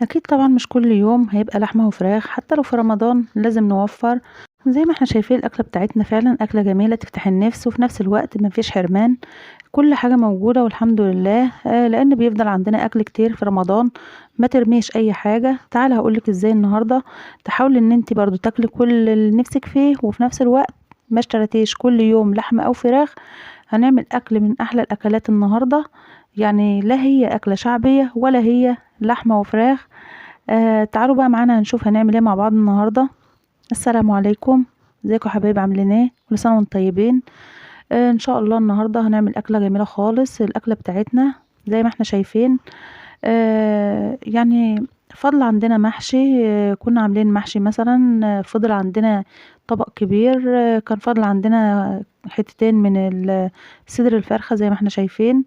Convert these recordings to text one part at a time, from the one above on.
أكيد طبعًا مش كل يوم هيبقى لحمة وفراخ، حتى لو في رمضان لازم نوفّر، زي ما إحنا شايفين الأكلة بتاعتنا فعلًا أكلة جميلة تفتح النِفس، وفي نفس الوقت ما فيش حرمان، كل حاجة موجودة والحمد لله، لإن بيفضل عندنا أكل كتير في رمضان، ما ترميش أي حاجة. تعالي هاقول لِك إزاي النهارده تحاولي إن أنتِ برضه تاكلي كل اللي نِفسِك فيه، وفي نفس الوقت ما اشتريتيش كل يوم لحمة أو فراخ. هنعمل أكل من أحلى الأكلات النهارده، يعني لا هي أكلة شعبية ولا هي لحمة وفراخ. تعالوا بقى معانا هنشوف هنعمل ايه مع بعض النهارده. السلام عليكم، ازيكم يا حبايبي عاملين ايه؟ كل سنة وانتم طيبين. ان شاء الله النهارده هنعمل أكلة جميلة خالص. الأكلة بتاعتنا زي ما احنا شايفين، يعني فضل عندنا محشي. كنا عاملين محشي مثلا، فضل عندنا طبق كبير. كان فضل عندنا حتتين من صدر الفرخة زي ما احنا شايفين.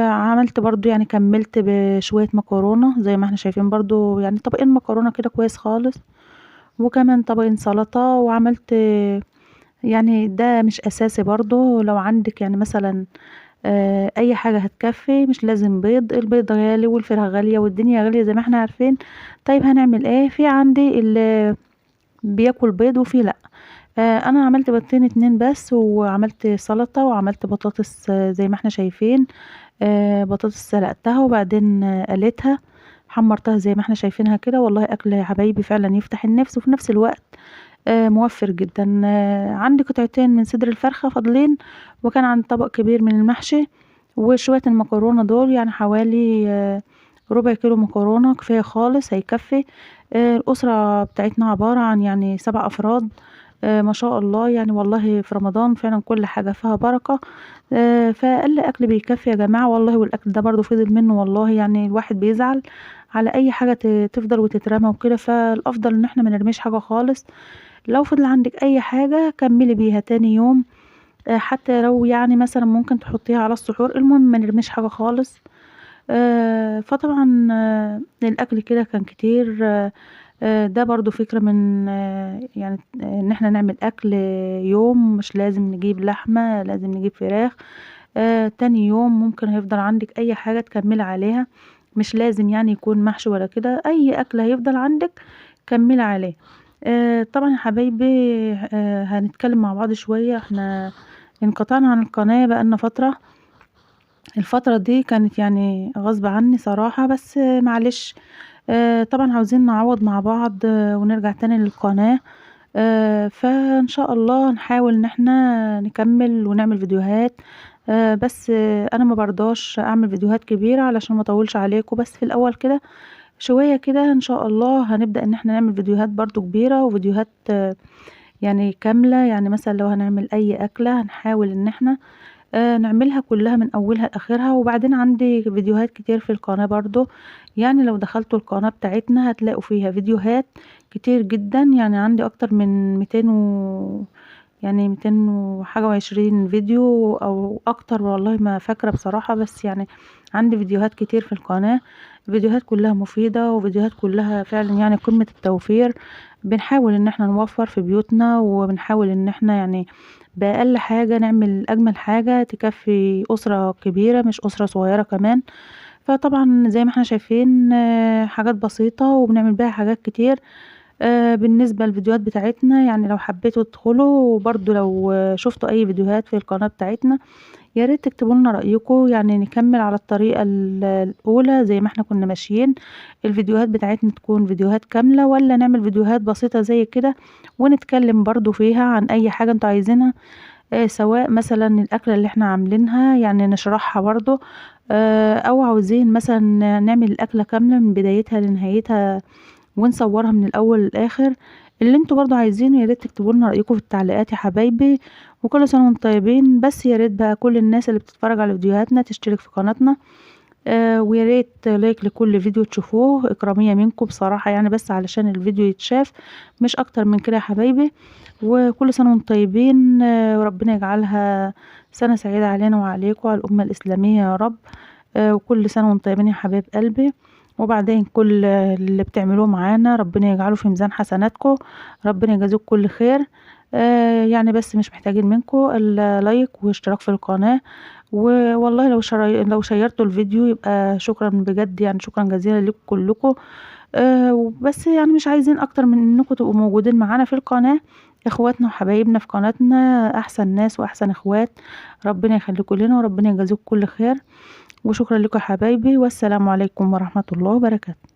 عملت برضه يعني كمّلت بشوية مكرونة زي ما إحنا شايفين برضه، يعني طبقين مكرونة كده كويس خالص، وكمان طبقين سلطة. وعملت يعني ده مش أساسي برضه، لو عندِك يعني مثلًا أي حاجة هتكفّي، مش لازم بيض، البيض غالي والفراخ غالية والدنيا غالية زي ما إحنا عارفين. طيب هنعمل إيه؟ في عندي اللي بياكل بيض وفي لأ. أنا عملت بيضتين 2 بس، وعملت سلطة وعملت بطاطس زي ما إحنا شايفين. بطاطس سلقتها وبعدين قليتها، حمّرتها زي ما إحنا شايفينها كده. والله أكل يا حبايبي فعلًا يفتح النِفس، وفي نفس الوقت موفّر جدًا. عندي قطعتين من صدر الفرخة فاضلين، وكان عندي طبق كبير من المحشي، وشوية المكرونة دول يعني حوالي ربع كيلو مكرونة كفاية خالص هيكفّي. الأسرة بتاعتنا عبارة عن يعني 7 أفراد. ما شاء الله يعني والله في رمضان فعلًا كل حاجة فيها بركة. فأقل أكل بيكفّي يا جماعة والله، والأكل ده برضه فضل منه والله، يعني الواحد بيزعل على أي حاجة تفضل وتترمى وكده، فالأفضل إن إحنا ما نرميش حاجة خالص. لو فضل عندِك أي حاجة كمّلي بيها تاني يوم، حتى لو يعني مثلًا ممكن تحطيها على السحور، المهم ما نرميش حاجة خالص. فطبعًا الأكل كده كان كتير. ده برضه فكرة من يعني إن إحنا نعمل أكل يوم، مش لازم نجيب لحمة، لازم نجيب فراخ. تاني يوم ممكن هيفضل عندِك أي حاجة تكمّلي عليها، مش لازم يعني يكون محشي ولا كده، أي أكل هيفضل عندِك كمّلي عليه. طبعًا يا حبايبي هنتكلم مع بعض شوية. إحنا انقطعنا عن القناة بقى لنا فترة. الفترة دي كانت يعني غصب عني صراحة، بس معلش. طبعًا عاوزين نعوّض مع بعض ونرجع تاني للقناة. فإن شاء الله نحاول إن إحنا نكمّل ونعمل فيديوهات. بس أنا ما بارضاش أعمل فيديوهات كبيرة علشان ما أطوّلش عليكم، بس في الأول كده شوية كده إن شاء الله هنبدأ إن إحنا نعمل فيديوهات برضه كبيرة، وفيديوهات يعني كاملة. يعني مثلًا لو هنعمل أي أكلة هنحاول إن إحنا نعملها كلّها من أولها لآخرها. وبعدين عندي فيديوهات كتير في القناة برضه، يعني لو دخلتوا القناة بتاعتنا هتلاقوا فيها فيديوهات كتير جدًا، يعني عندي أكتر من 200 يعني 200 وحاجة و20 فيديو أو أكتر، والله ما فاكرة بصراحة، بس يعني عندي فيديوهات كتير في القناة، فيديوهات كلّها مفيدة وفيديوهات كلّها فعلًا يعني قمة التوفير. بنحاول إن إحنا نوفّر في بيوتنا، وبنحاول إن إحنا يعني بأقل حاجة نعمل أجمل حاجة تكفّي أسرة كبيرة مش أسرة صغيرة كمان. فطبعًا زي ما إحنا شايفين حاجات بسيطة وبنعمل بيها حاجات كتير. بالنسبة للفيديوهات بتاعتنا يعني لو حبيتوا تدخلوا وبرضه لو شُفتوا أي فيديوهات في القناة بتاعتنا، يا ريت تكتبوا لنا رأيكم، يعني نكمّل على الطريقة الأولى زي ما إحنا كنا ماشيين، الفيديوهات بتاعتنا تكون فيديوهات كاملة، والّا نعمل فيديوهات بسيطة زي كده ونتكلم برضه فيها عن أي حاجة أنتم عايزينها. سواء مثلًا الأكلة اللي إحنا عاملينها يعني نشرحها برضه، أو عاوزين مثلًا نعمل الأكلة كاملة من بدايتها لنهايتها ونصورها من الأول للآخر. اللي أنتم برضه عايزينه يا ريت تكتبوا لنا رأيكم في التعليقات يا حبايبي. وكل سنة وأنتم طيبين. بس يا ريت بقى كل الناس اللي بتتفرج على فيديوهاتنا تشترك في قناتنا. ويا ريت لايك لكل فيديو تشوفوه، إكرامية منكم بصراحة يعني، بس علشان الفيديو يتشاف مش أكتر من كده يا حبايبي. وكل سنة وأنتم طيبين. وربنا يجعلها سنة سعيدة علينا وعليكم وعلى الأمة الإسلامية يا رب. وكل سنة وأنتم طيبين يا حبايب قلبي. وبعدين كل اللي بتعملوه معانا ربنا يجعله في ميزان حسناتكم، ربنا يجازيكم كل خير. يعني بس مش محتاجين منكم اللايك واشتراك في القناة، والله لو شيّرتوا الفيديو يبقى شكرًا بجد يعني شكرًا جزيلًا ليكم كلكم. وبس يعني مش عايزين أكتر من إنكم تبقوا موجودين معانا في القناة، إخواتنا وحبايبنا في قناتنا، أحسن ناس وأحسن إخوات، ربنا يخليكم لنا وربنا يجازيكم كل خير، وشكرًا لكم يا حبايبي، والسلام عليكم ورحمة الله وبركاته.